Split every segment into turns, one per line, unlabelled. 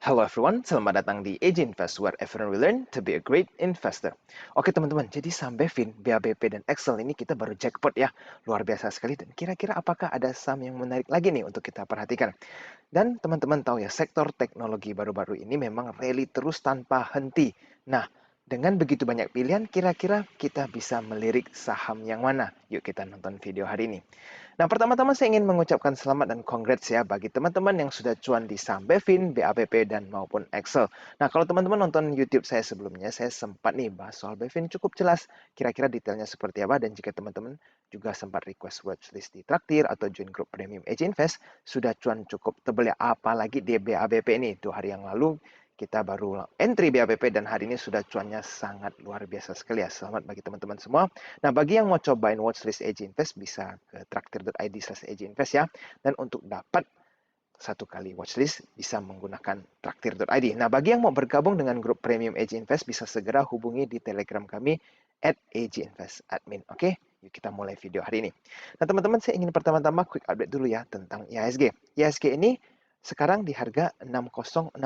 Hello everyone, selamat datang di AJ Invest, where everyone will learn to be a great investor. Oke teman-teman, jadi saham Bevin, BABP, dan Excel ini kita baru jackpot ya. Luar biasa sekali, dan kira-kira apakah ada saham yang menarik lagi nih untuk kita perhatikan? Dan teman-teman tahu ya, sektor teknologi baru-baru ini memang rally terus tanpa henti. Nah, dengan begitu banyak pilihan, kira-kira kita bisa melirik saham yang mana? Yuk kita nonton video hari ini. Nah, pertama-tama saya ingin mengucapkan selamat dan congrats ya bagi teman-teman yang sudah cuan di saham Bevin, BABP, dan maupun Excel. Nah, kalau teman-teman nonton YouTube saya sebelumnya, saya sempat nih bahas soal Bevin cukup jelas. Kira-kira detailnya seperti apa, dan jika teman-teman juga sempat request watchlist di Traktir atau join grup premium AJ Invest, sudah cuan cukup tebel ya, apalagi di BABP ini. 2 hari yang lalu kita baru entry BABP dan hari ini sudah cuannya sangat luar biasa sekali ya. Selamat bagi teman-teman semua. Nah, bagi yang mau cobain watchlist AJ Invest bisa ke traktir.id/AJ ya. Dan untuk dapat satu kali watchlist bisa menggunakan traktir.id. Nah, bagi yang mau bergabung dengan grup premium AJ Invest bisa segera hubungi di Telegram kami @AJ Oke, yuk kita mulai video hari ini. Nah, teman-teman, saya ingin pertama-tama quick update dulu ya tentang IHSG. IHSG ini sekarang di harga 6065,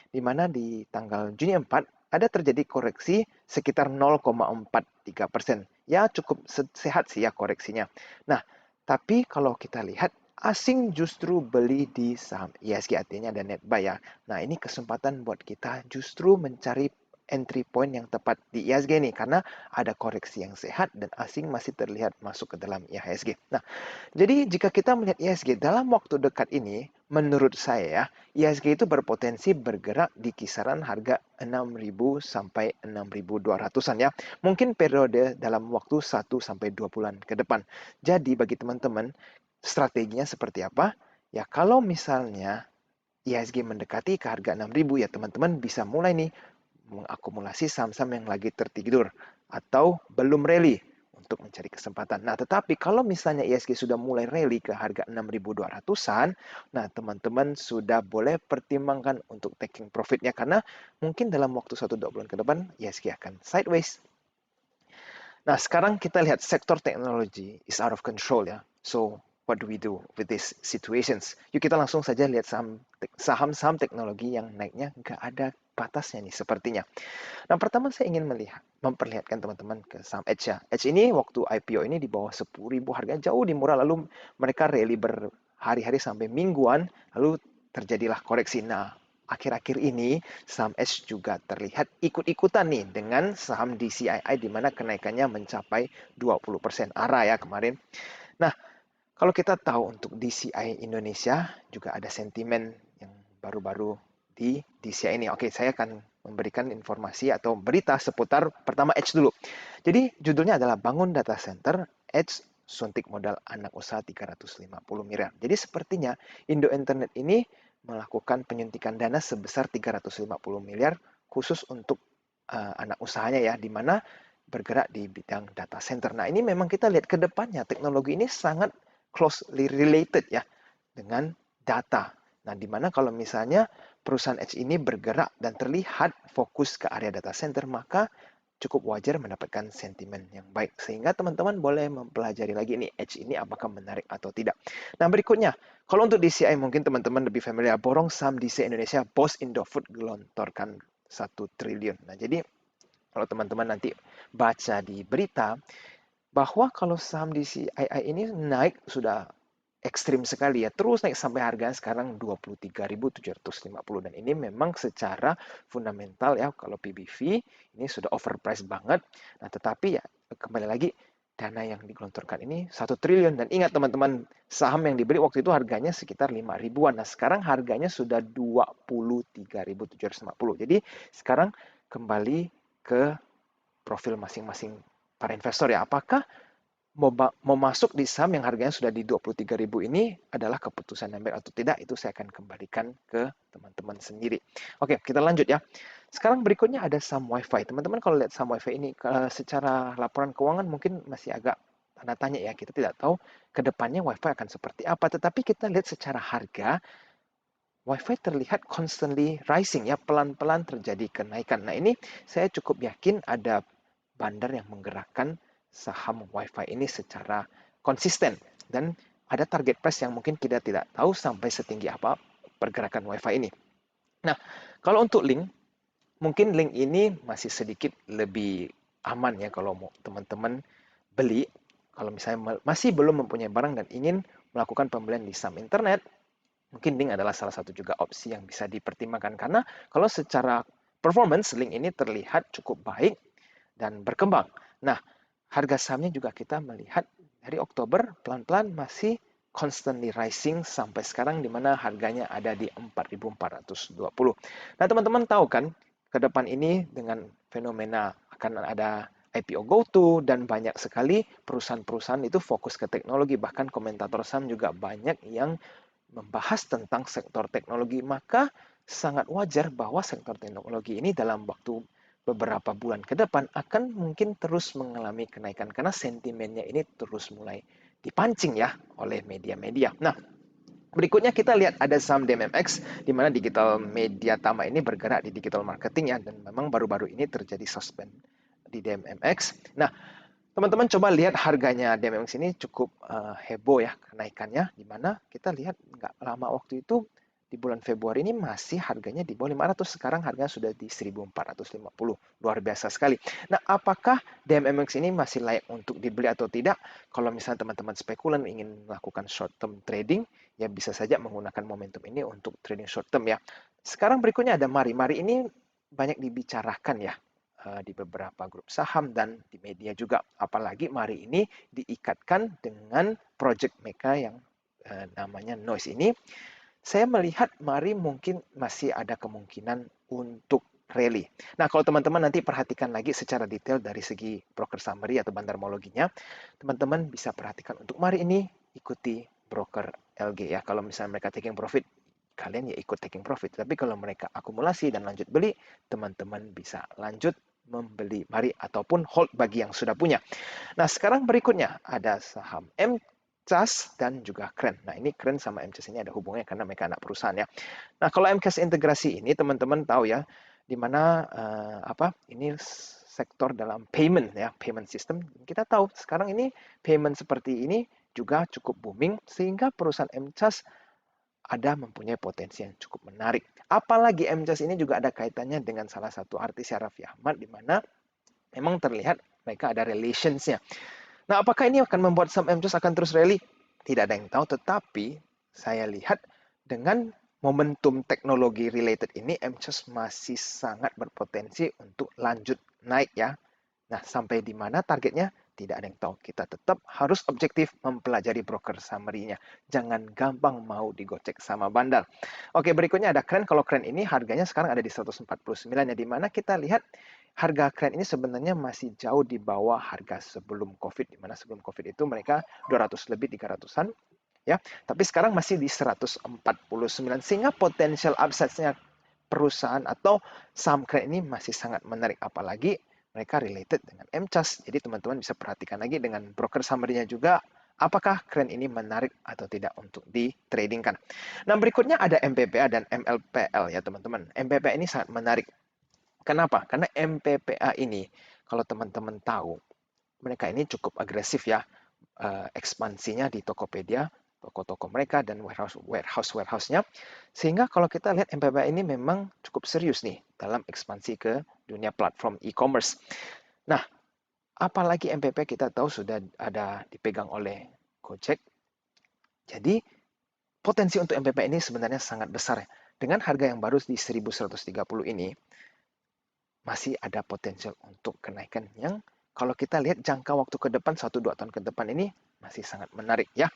di mana di tanggal Juni 4 ada terjadi koreksi sekitar 0,43%. Ya, cukup sehat sih ya koreksinya. Nah, tapi kalau kita lihat, asing justru beli di saham IHSG, artinya ada net buy ya. Nah, ini kesempatan buat kita justru mencari entry point yang tepat di IHSG nih, karena ada koreksi yang sehat dan asing masih terlihat masuk ke dalam IHSG. Nah, jadi jika kita melihat IHSG dalam waktu dekat ini, menurut saya ya, IHSG itu berpotensi bergerak di kisaran harga 6.000 sampai 6.200-an ya. Mungkin periode dalam waktu 1 sampai 2 bulan ke depan. Jadi bagi teman-teman, strateginya seperti apa? Ya, kalau misalnya IHSG mendekati ke harga 6.000 ya, teman-teman bisa mulai nih mengakumulasi saham-saham yang lagi tertidur atau belum rally untuk mencari kesempatan. Nah, tetapi kalau misalnya ISG sudah mulai rally ke harga 6.200-an, nah teman-teman sudah boleh pertimbangkan untuk taking profitnya, karena mungkin dalam waktu 1-2 bulan ke depan ISG akan sideways. Nah, sekarang kita lihat sektor teknologi is out of control ya. So, what do we do with these situations? Yuk kita langsung saja lihat saham-saham teknologi yang naiknya nggak ada batasnya nih sepertinya. Nah, pertama saya ingin memperlihatkan teman-teman ke saham Edge ya. Edge ini waktu IPO ini di bawah 10.000, harganya jauh di murah, lalu mereka rally berhari-hari sampai mingguan, lalu terjadilah koreksi. Nah, akhir-akhir ini saham Edge juga terlihat ikut-ikutan nih dengan saham DCII, di mana kenaikannya mencapai 20% arah ya kemarin. Nah, kalau kita tahu untuk DCI Indonesia juga ada sentimen yang baru-baru di DCI ini. Oke, saya akan memberikan informasi atau berita seputar pertama Edge dulu. Jadi judulnya adalah Bangun Data Center, Edge suntik modal anak usaha 350 miliar. Jadi sepertinya Indo Internet ini melakukan penyuntikan dana sebesar 350 miliar khusus untuk anak usahanya ya, di mana bergerak di bidang data center. Nah, ini memang kita lihat ke depannya teknologi ini sangat closely related ya dengan data. Nah, di mana kalau misalnya perusahaan Edge ini bergerak dan terlihat fokus ke area data center, maka cukup wajar mendapatkan sentimen yang baik. Sehingga teman-teman boleh mempelajari lagi nih, Edge ini apakah menarik atau tidak. Nah, berikutnya, kalau untuk DCI mungkin teman-teman lebih familiar, borong saham DCI Indonesia, Bos Indofood gelontorkan 1 triliun. Nah, jadi kalau teman-teman nanti baca di berita, bahwa kalau saham DCII ini naik sudah ekstrim sekali ya, terus naik sampai harga sekarang 23.750, dan ini memang secara fundamental ya, kalau PBV ini sudah overpriced banget. Nah, tetapi ya kembali lagi, dana yang digelontorkan ini 1 triliun, dan ingat teman-teman, saham yang dibeli waktu itu harganya sekitar 5 ribuan. Nah, sekarang harganya sudah 23.750. Jadi sekarang kembali ke profil masing-masing para investor ya. Apakah mau masuk di saham yang harganya sudah di 23.000 ini adalah keputusan yang baik atau tidak, itu saya akan kembalikan ke teman-teman sendiri. Oke, kita lanjut ya. Sekarang berikutnya ada saham WiFi. Teman-teman kalau lihat saham WiFi ini secara laporan keuangan mungkin masih agak tanda tanya ya. Kita tidak tahu ke depannya WiFi akan seperti apa. Tetapi kita lihat secara harga, WiFi terlihat constantly rising ya, pelan-pelan terjadi kenaikan. Nah, ini saya cukup yakin ada bandar yang menggerakkan saham WiFi ini secara konsisten, dan ada target price yang mungkin kita tidak tahu sampai setinggi apa pergerakan WiFi ini. Nah, kalau untuk link, mungkin link ini masih sedikit lebih aman ya kalau mau teman-teman beli. Kalau misalnya masih belum mempunyai barang dan ingin melakukan pembelian di saham internet, mungkin link adalah salah satu juga opsi yang bisa dipertimbangkan. Karena kalau secara performance, link ini terlihat cukup baik dan berkembang. Nah, harga sahamnya juga kita melihat dari Oktober pelan-pelan masih constantly rising sampai sekarang di mana harganya ada di 4.420. Nah, teman-teman tahu kan ke depan ini dengan fenomena akan ada IPO GoTo dan banyak sekali perusahaan-perusahaan itu fokus ke teknologi, bahkan komentator saham juga banyak yang membahas tentang sektor teknologi, maka sangat wajar bahwa sektor teknologi ini dalam waktu beberapa bulan ke depan akan mungkin terus mengalami kenaikan karena sentimennya ini terus mulai dipancing ya oleh media-media. Nah, berikutnya kita lihat ada saham DMMX di mana digital media Tama ini bergerak di digital marketing ya dan memang baru-baru ini terjadi suspend di DMMX. Nah, teman-teman coba lihat harganya DMMX ini cukup heboh ya kenaikannya, di mana kita lihat nggak lama waktu itu di bulan Februari ini masih harganya di bawah 500, sekarang harganya sudah di 1.450, luar biasa sekali. Nah, apakah DMMX ini masih layak untuk dibeli atau tidak? Kalau misalnya teman-teman spekulan ingin melakukan short term trading, ya bisa saja menggunakan momentum ini untuk trading short term ya. Sekarang berikutnya ada Mari. Mari ini banyak dibicarakan ya di beberapa grup saham dan di media juga. Apalagi Mari ini diikatkan dengan project mereka yang namanya Noise ini. Saya melihat Mari mungkin masih ada kemungkinan untuk rally. Nah, kalau teman-teman nanti perhatikan lagi secara detail dari segi broker summary atau bandarmologinya, teman-teman bisa perhatikan untuk Mari ini ikuti broker LG ya. Kalau misalnya mereka taking profit, kalian ya ikut taking profit. Tapi kalau mereka akumulasi dan lanjut beli, teman-teman bisa lanjut membeli Mari ataupun hold bagi yang sudah punya. Nah, sekarang berikutnya ada saham MCAS dan juga Kren. Nah, ini Kren sama MCAS ini ada hubungannya karena mereka anak perusahaan ya. Nah, kalau MCAS integrasi ini teman-teman tahu ya, di mana ini sektor dalam payment ya, payment system. Kita tahu sekarang ini payment seperti ini juga cukup booming sehingga perusahaan MCAS ada mempunyai potensi yang cukup menarik. Apalagi MCAS ini juga ada kaitannya dengan salah satu artis Raffi Ahmad di mana memang terlihat mereka ada relationsnya. Nah, apakah ini akan membuat saham MCAS akan terus rally? Tidak ada yang tahu, tetapi saya lihat dengan momentum teknologi related ini, MCAS masih sangat berpotensi untuk lanjut naik ya. Nah, sampai di mana targetnya? Tidak ada yang tahu. Kita tetap harus objektif mempelajari broker summary-nya. Jangan gampang mau digocek sama bandar. Oke, berikutnya ada Kren. Kalau Kren ini harganya sekarang ada di 149 ya, di mana kita lihat harga Kren ini sebenarnya masih jauh di bawah harga sebelum COVID, di mana sebelum COVID itu mereka 200 lebih 300-an ya. Tapi sekarang masih di 149 sehingga potensial upside-nya perusahaan atau saham Kren ini masih sangat menarik, apalagi mereka related dengan MCAS. Jadi teman-teman bisa perhatikan lagi dengan broker summary-nya juga apakah Kren ini menarik atau tidak untuk ditradingkan. Nah, berikutnya ada MPPA dan MLPL ya teman-teman. MPPA ini sangat menarik. Kenapa? Karena MPPA ini kalau teman-teman tahu mereka ini cukup agresif ya ekspansinya di Tokopedia, toko-toko mereka dan warehouse-nya. Sehingga kalau kita lihat MPPA ini memang cukup serius nih dalam ekspansi ke dunia platform e-commerce. Nah, apalagi MPPA kita tahu sudah ada dipegang oleh Gojek. Jadi potensi untuk MPPA ini sebenarnya sangat besar. Dengan harga yang baru di 1.130 ini, masih ada potensial untuk kenaikan yang kalau kita lihat jangka waktu ke depan 1-2 tahun ke depan ini masih sangat menarik ya.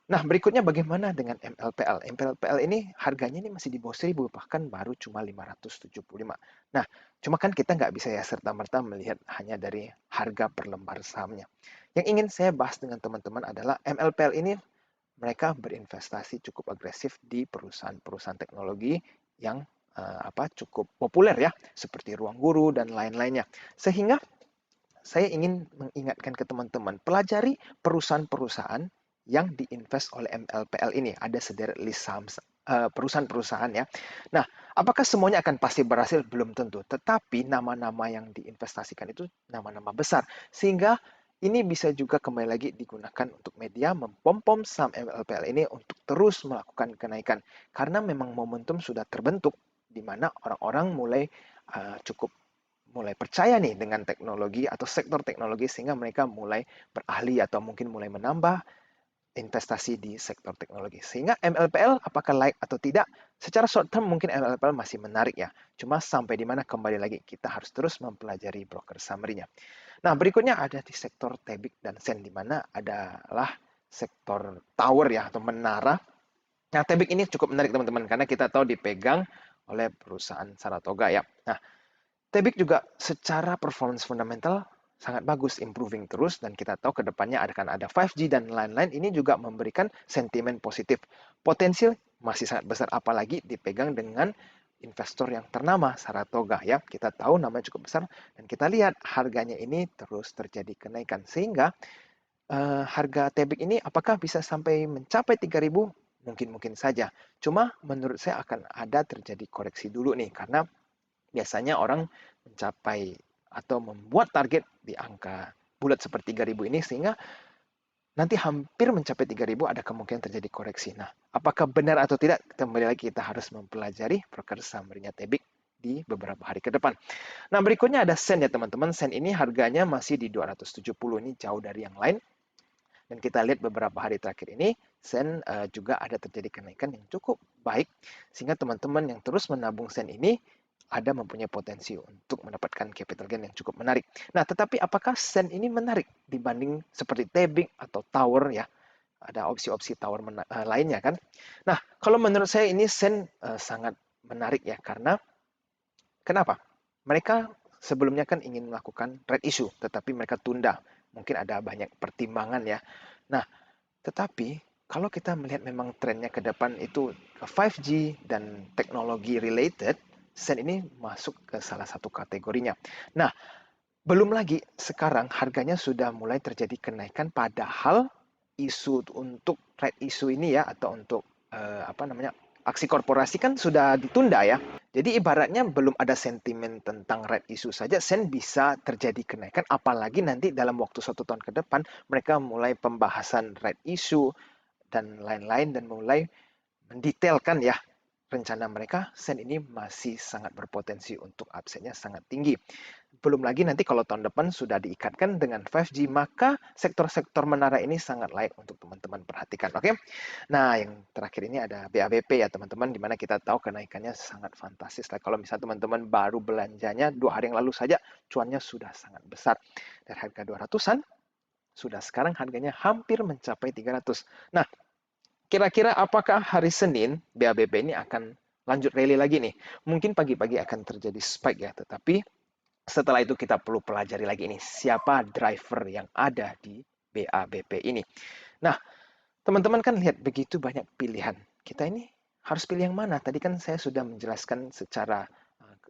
Nah, berikutnya bagaimana dengan MLPL? MLPL ini harganya ini masih di bawah 1.000, bahkan baru cuma 575. Nah, cuma kan kita nggak bisa ya serta-merta melihat hanya dari harga per lembar sahamnya. Yang ingin saya bahas dengan teman-teman adalah MLPL ini mereka berinvestasi cukup agresif di perusahaan-perusahaan teknologi yang cukup populer ya, seperti Ruang Guru dan lain-lainnya. Sehingga saya ingin mengingatkan ke teman-teman, pelajari perusahaan-perusahaan yang diinvest oleh MLPL ini. Ada sederet list saham perusahaan-perusahaan ya. Nah, apakah semuanya akan pasti berhasil? Belum tentu. Tetapi nama-nama yang diinvestasikan itu nama-nama besar. Sehingga ini bisa juga kembali lagi digunakan untuk media mempom-pom saham MLPL ini untuk terus melakukan kenaikan. Karena memang momentum sudah terbentuk di mana orang-orang cukup mulai percaya nih dengan teknologi atau sektor teknologi sehingga mereka mulai beralih atau mungkin mulai menambah investasi di sektor teknologi. Sehingga MLPL apakah layak atau tidak? Secara short term mungkin MLPL masih menarik ya. Cuma sampai di mana kembali lagi kita harus terus mempelajari broker summary-nya. Nah, berikutnya ada di sektor Tebik dan Sen di mana adalah sektor tower ya atau menara. Nah, Tebik ini cukup menarik teman-teman karena kita tahu dipegang oleh perusahaan Saratoga ya. Nah, Tebik juga secara performance fundamental sangat bagus, improving terus, dan kita tahu ke depannya akan ada 5G dan lain-lain, ini juga memberikan sentimen positif. Potensial masih sangat besar, apalagi dipegang dengan investor yang ternama, Saratoga ya. Kita tahu namanya cukup besar, dan kita lihat harganya ini terus terjadi kenaikan. Sehingga harga Tebik ini apakah bisa sampai mencapai 3.000? Mungkin-mungkin saja. Cuma menurut saya akan ada terjadi koreksi dulu nih, karena biasanya orang mencapai atau membuat target di angka bulat seperti 3.000 ini sehingga nanti hampir mencapai 3.000 ada kemungkinan terjadi koreksi. Nah, apakah benar atau tidak? Kembali lagi kita harus mempelajari broker summary-nya Tebik di beberapa hari ke depan. Nah, berikutnya ada Sen ya teman-teman. Sen ini harganya masih di 270, ini jauh dari yang lain. Dan kita lihat beberapa hari terakhir ini, Sen juga ada terjadi kenaikan yang cukup baik, sehingga teman-teman yang terus menabung Sen ini ada mempunyai potensi untuk mendapatkan capital gain yang cukup menarik. Nah, tetapi apakah Sen ini menarik dibanding seperti Tebing atau Tower ya? Ada opsi-opsi Tower lainnya kan? Nah, kalau menurut saya ini Sen sangat menarik ya, karena kenapa? Mereka sebelumnya kan ingin melakukan red issue, tetapi mereka tunda. Mungkin ada banyak pertimbangan ya. Nah, tetapi kalau kita melihat memang trennya ke depan itu 5G dan teknologi related, Sen ini masuk ke salah satu kategorinya. Nah, belum lagi sekarang harganya sudah mulai terjadi kenaikan padahal isu untuk right issue ini ya atau untuk aksi korporasi kan sudah ditunda ya. Jadi ibaratnya belum ada sentimen tentang right issue saja Sen bisa terjadi kenaikan apalagi nanti dalam waktu 1 tahun ke depan mereka mulai pembahasan right issue dan lain-lain dan mulai mendetailkan ya rencana mereka, Sen ini masih sangat berpotensi untuk upside-nya sangat tinggi. Belum lagi nanti kalau tahun depan sudah diikatkan dengan 5G, maka sektor-sektor menara ini sangat layak untuk teman-teman perhatikan. Oke? Nah, yang terakhir ini ada BABP ya teman-teman, di mana kita tahu kenaikannya sangat fantastis. Kalau misalnya teman-teman baru belanjanya 2 hari yang lalu saja, cuannya sudah sangat besar. Dari harga 200-an, sudah sekarang harganya hampir mencapai 300. Nah, kira-kira apakah hari Senin BABP ini akan lanjut rally lagi nih? Mungkin pagi-pagi akan terjadi spike ya, tetapi setelah itu kita perlu pelajari lagi nih siapa driver yang ada di BABP ini. Nah, teman-teman kan lihat begitu banyak pilihan. Kita ini harus pilih yang mana? Tadi kan saya sudah menjelaskan secara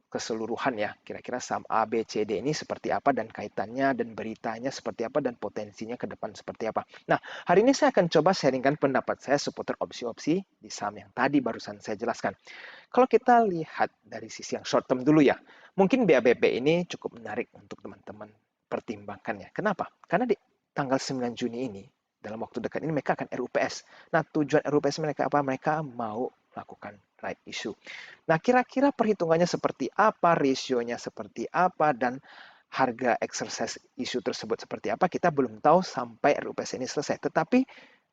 keseluruhan ya, kira-kira saham A, B, C, D ini seperti apa dan kaitannya dan beritanya seperti apa dan potensinya ke depan seperti apa. Nah, hari ini saya akan coba sharingkan pendapat saya seputar opsi-opsi di saham yang tadi barusan saya jelaskan. Kalau kita lihat dari sisi yang short term dulu ya, mungkin BABP ini cukup menarik untuk teman-teman pertimbangkan ya. Kenapa? Karena di tanggal 9 Juni ini, dalam waktu dekat ini mereka akan RUPS. Nah, tujuan RUPS mereka apa? Mereka mau melakukan right issue. Nah, kira-kira perhitungannya seperti apa, rasionya seperti apa, dan harga exercise issue tersebut seperti apa, kita belum tahu sampai RUPS ini selesai. Tetapi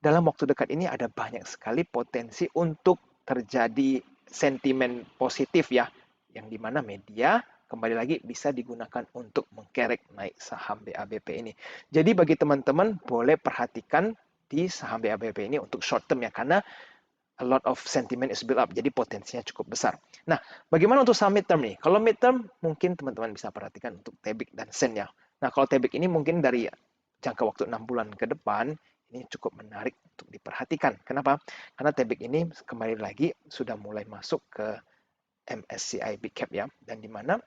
dalam waktu dekat ini ada banyak sekali potensi untuk terjadi sentimen positif ya, yang dimana media kembali lagi bisa digunakan untuk mengkerek naik saham BABP ini. Jadi bagi teman-teman boleh perhatikan di saham BABP ini untuk short term ya, karena a lot of sentiment is built up, jadi potensinya cukup besar. Nah, bagaimana untuk saham midterm nih? Kalau midterm, mungkin teman-teman bisa perhatikan untuk Tebik dan Sen ya. Nah, kalau Tebik ini mungkin dari jangka waktu 6 bulan ke depan, ini cukup menarik untuk diperhatikan. Kenapa? Karena Tebik ini kembali lagi sudah mulai masuk ke MSCI Big Cap ya, dan di mana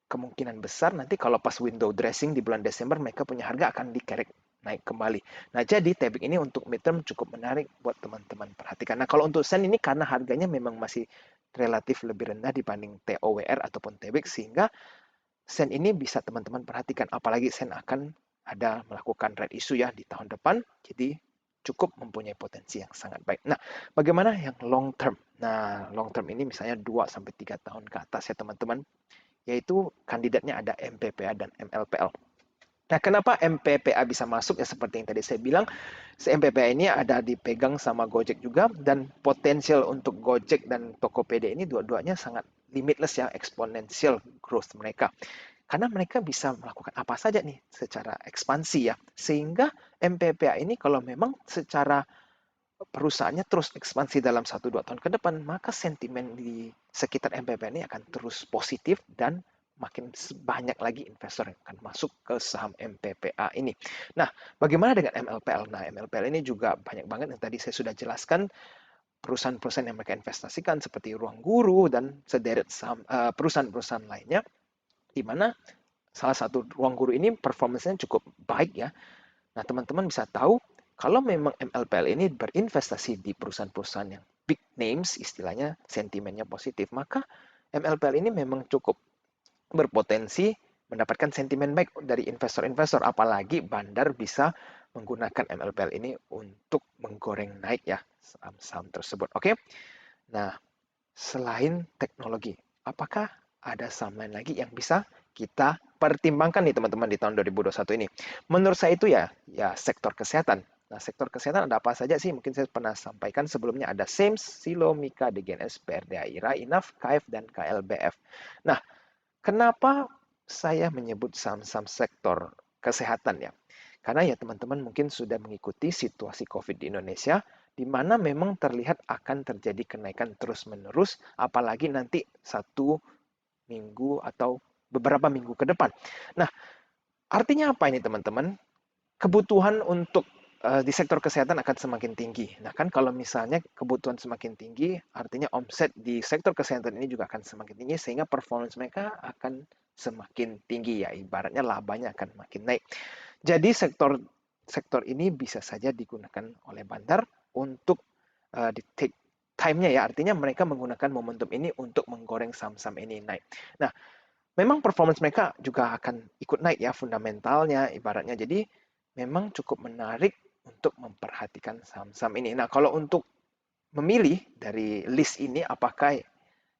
kemungkinan besar nanti kalau pas window dressing di bulan Desember mereka punya harga akan dikerek naik kembali. Nah, jadi Tebik ini untuk midterm cukup menarik buat teman-teman perhatikan. Nah, kalau untuk Sen ini karena harganya memang masih relatif lebih rendah dibanding TOWR ataupun Tebik, sehingga Sen ini bisa teman-teman perhatikan. Apalagi Sen akan ada melakukan red issue ya di tahun depan, jadi cukup mempunyai potensi yang sangat baik. Nah, bagaimana yang long term? Nah, long term ini misalnya 2 sampai 3 tahun ke atas ya teman-teman, yaitu kandidatnya ada MPPA dan MLPL. Nah, kenapa MPPA bisa masuk? Ya seperti yang tadi saya bilang, MPPA ini ada dipegang sama Gojek juga, dan potensial untuk Gojek dan Tokopedia ini dua-duanya sangat limitless ya, exponential growth mereka. Karena mereka bisa melakukan apa saja nih secara ekspansi ya. Sehingga MPPA ini kalau memang secara perusahaannya terus ekspansi dalam 1-2 tahun ke depan, maka sentimen di sekitar MPPA ini akan terus positif dan makin banyak lagi investor yang akan masuk ke saham MPPA ini. Nah, bagaimana dengan MLPL? Nah, MLPL ini juga banyak banget yang tadi saya sudah jelaskan, perusahaan-perusahaan yang mereka investasikan seperti Ruang Guru dan sederet saham, perusahaan-perusahaan lainnya, di mana salah satu Ruang Guru ini performance-nya cukup baik ya. Nah, teman-teman bisa tahu kalau memang MLPL ini berinvestasi di perusahaan-perusahaan yang big names, istilahnya sentimennya positif, maka MLPL ini memang cukup berpotensi mendapatkan sentimen baik dari investor-investor, apalagi Bandar bisa menggunakan MLPL ini untuk menggoreng naik ya saham-saham tersebut. Oke. Nah, selain teknologi, apakah ada saham lain lagi yang bisa kita pertimbangkan nih teman-teman di tahun 2021 ini? Menurut saya itu ya sektor kesehatan. Nah, sektor kesehatan ada apa saja sih? Mungkin saya pernah sampaikan sebelumnya, ada SIMS, Silo, Mika, DGNS, PRDA, IRA, INAF, KF, dan KLBF. Nah, kenapa saya menyebut saham-saham sektor kesehatan ya? Karena ya teman-teman mungkin sudah mengikuti situasi COVID di Indonesia, di mana memang terlihat akan terjadi kenaikan terus-menerus, apalagi nanti 1 minggu atau beberapa minggu ke depan. Nah, artinya apa ini teman-teman? Kebutuhan untuk di sektor kesehatan akan semakin tinggi. Nah, kan kalau misalnya kebutuhan semakin tinggi, artinya omset di sektor kesehatan ini juga akan semakin tinggi, sehingga performance mereka akan semakin tinggi ya, ibaratnya labanya akan makin naik. Jadi sektor sektor ini bisa saja digunakan oleh Bandar untuk di take time-nya ya, artinya mereka menggunakan momentum ini untuk menggoreng saham-saham ini naik. Nah, memang performance mereka juga akan ikut naik ya, fundamentalnya ibaratnya. Jadi memang cukup menarik untuk memperhatikan saham-saham ini. Nah, kalau untuk memilih dari list ini apakah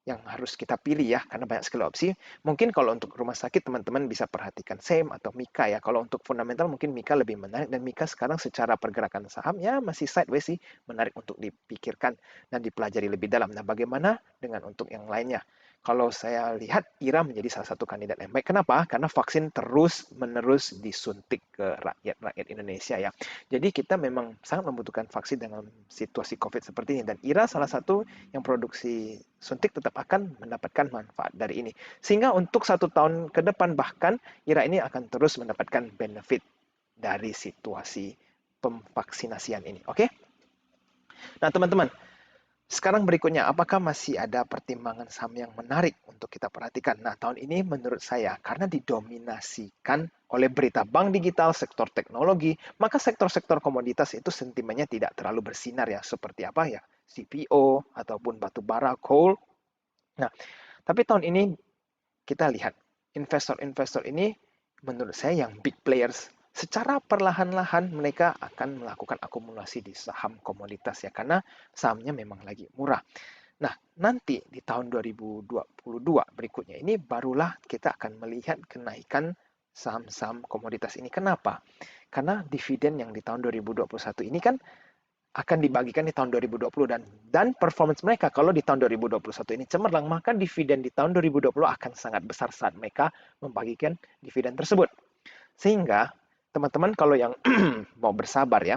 yang harus kita pilih ya, karena banyak sekali opsi. Mungkin kalau untuk rumah sakit teman-teman bisa perhatikan SEM atau Mika ya. Kalau untuk fundamental mungkin Mika lebih menarik, dan Mika sekarang secara pergerakan saham ya masih sideways sih, menarik untuk dipikirkan dan dipelajari lebih dalam. Nah, bagaimana dengan untuk yang lainnya? Kalau saya lihat IRA menjadi salah satu kandidat yang baik. Kenapa? Karena vaksin terus-menerus disuntik ke rakyat Indonesia ya. Jadi kita memang sangat membutuhkan vaksin dalam situasi COVID seperti ini. Dan IRA salah satu yang produksi suntik tetap akan mendapatkan manfaat dari ini. Sehingga untuk 1 tahun ke depan bahkan IRA ini akan terus mendapatkan benefit dari situasi pemvaksinasian ini. Oke? Nah teman-teman, sekarang berikutnya, apakah masih ada pertimbangan saham yang menarik untuk kita perhatikan? Nah, tahun ini menurut saya, karena didominasikan oleh berita bank digital, sektor teknologi, maka sektor-sektor komoditas itu sentimennya tidak terlalu bersinar ya, seperti apa ya, CPO, ataupun batu bara, coal. Nah, tapi tahun ini kita lihat, investor-investor ini menurut saya yang big players, secara perlahan-lahan mereka akan melakukan akumulasi di saham komoditas ya, karena sahamnya memang lagi murah. Nah, nanti di tahun 2022 berikutnya ini barulah kita akan melihat kenaikan saham-saham komoditas ini. Kenapa? Karena dividen yang di tahun 2021 ini kan akan dibagikan di tahun 2020, dan performance mereka kalau di tahun 2021 ini cemerlang, maka dividen di tahun 2020 akan sangat besar saat mereka membagikan dividen tersebut. Sehingga teman-teman kalau yang mau bersabar ya,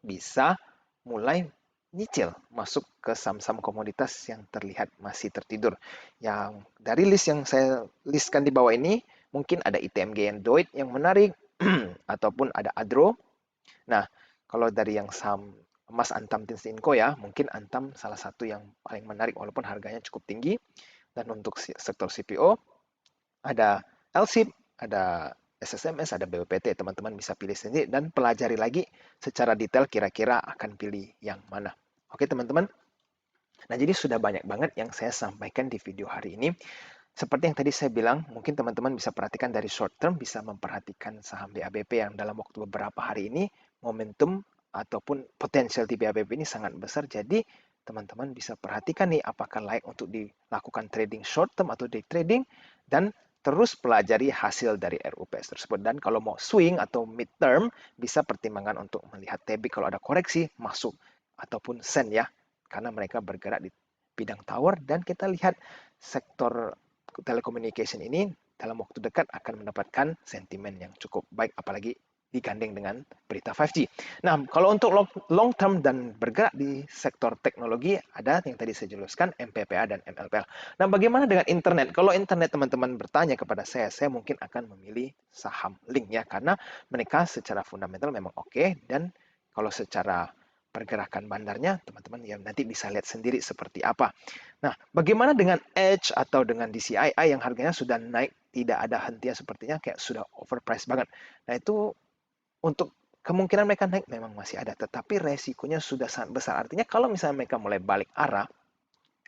bisa mulai nyicil masuk ke saham-saham komoditas yang terlihat masih tertidur. Yang dari list yang saya listkan di bawah ini, mungkin ada ITMG Android yang menarik, ataupun ada Adro. Nah, kalau dari yang saham emas Antam Tinsinko ya, mungkin Antam salah satu yang paling menarik walaupun harganya cukup tinggi. Dan untuk sektor CPO, ada LSIP, ada SSMS, ada BPT. Teman-teman bisa pilih sendiri dan pelajari lagi secara detail kira-kira akan pilih yang mana. Oke teman-teman. Nah jadi sudah banyak banget yang saya sampaikan di video hari ini. Seperti yang tadi saya bilang, mungkin teman-teman bisa perhatikan dari short term, bisa memperhatikan saham BABP yang dalam waktu beberapa hari ini momentum ataupun potensial di BABP ini sangat besar. Jadi teman-teman bisa perhatikan nih apakah layak untuk dilakukan trading short term atau day trading, dan terus pelajari hasil dari RUPS tersebut. Dan kalau mau swing atau mid term, bisa pertimbangan untuk melihat TB kalau ada koreksi masuk ataupun sen ya, karena mereka bergerak di bidang tower, dan kita lihat sektor telecommunication ini dalam waktu dekat akan mendapatkan sentimen yang cukup baik, apalagi digandeng dengan berita 5G. Nah, kalau untuk long term dan bergerak di sektor teknologi, ada yang tadi saya jelaskan, MPPA dan MLPL. Nah, bagaimana dengan internet? Kalau internet teman-teman bertanya kepada saya mungkin akan memilih saham Link ya, karena mereka secara fundamental memang oke, dan kalau secara pergerakan bandarnya, teman-teman ya nanti bisa lihat sendiri seperti apa. Nah, bagaimana dengan Edge atau dengan DCII yang harganya sudah naik, tidak ada hentian sepertinya, kayak sudah overpriced banget. Nah, itu untuk kemungkinan mereka naik memang masih ada, tetapi resikonya sudah sangat besar. Artinya kalau misalnya mereka mulai balik arah,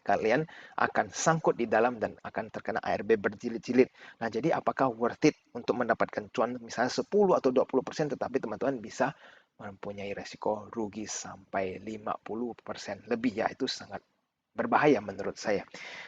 kalian akan sangkut di dalam dan akan terkena ARB berjilid-jilid. Nah, jadi apakah worth it untuk mendapatkan cuan misalnya 10 atau 20%, tetapi teman-teman bisa mempunyai resiko rugi sampai 50% lebih ya, itu sangat berbahaya menurut saya.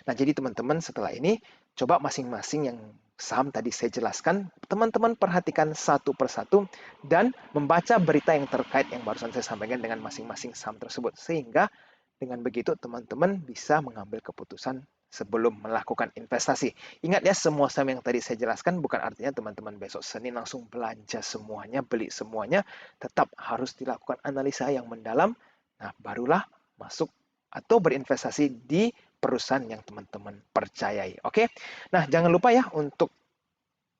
Nah, jadi teman-teman setelah ini coba masing-masing yang saham tadi saya jelaskan, teman-teman perhatikan satu persatu dan membaca berita yang terkait yang barusan saya sampaikan dengan masing-masing saham tersebut, sehingga dengan begitu teman-teman bisa mengambil keputusan sebelum melakukan investasi. Ingat ya, semua saham yang tadi saya jelaskan bukan artinya teman-teman besok Senin langsung belanja semuanya, beli semuanya. Tetap harus dilakukan analisa yang mendalam. Nah, barulah masuk atau berinvestasi di perusahaan yang teman-teman percayai. Oke? Nah, jangan lupa ya, untuk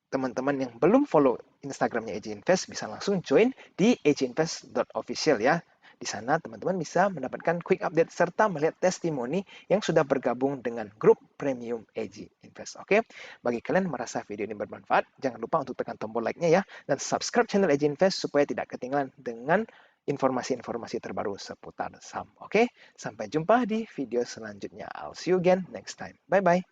teman-teman yang belum follow Instagramnya AJ Invest, bisa langsung join di ajinvest.official ya. Di sana teman-teman bisa mendapatkan quick update serta melihat testimoni yang sudah bergabung dengan grup premium AJ Invest. Oke, bagi kalian yang merasa video ini bermanfaat, jangan lupa untuk tekan tombol like-nya ya, dan subscribe channel AJ Invest supaya tidak ketinggalan dengan informasi-informasi terbaru seputar saham. Oke, sampai jumpa di video selanjutnya. I'll see you again next time. Bye-bye.